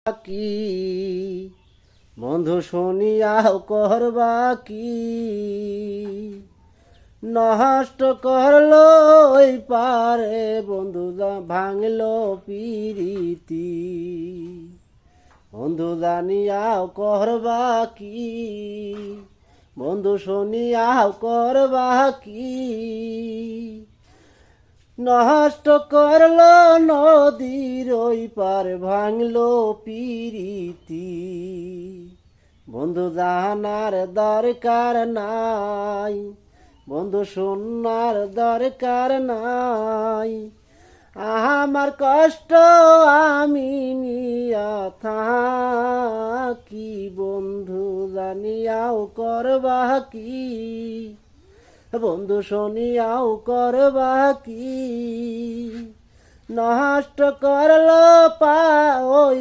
কি বন্ধু শুনিয়াও করবা কি নষ্ট করলো ওই পারে বন্ধু ভাঙলো পিরিতি বন্ধু জানিয়াও করবা কি বন্ধু শুনিয়াও করবা কি নষ্ট করলো নদীর ওই পার ভাঙলো পিরিতি বন্ধু জানার দরকার নাই বন্ধু শোনার দরকার নাই আমার কষ্ট আমি নিয়া থাকি বন্ধু জানিয়াও করবা কি বন্ধু শুনিয়াও করবা কি নষ্ট করলো ওই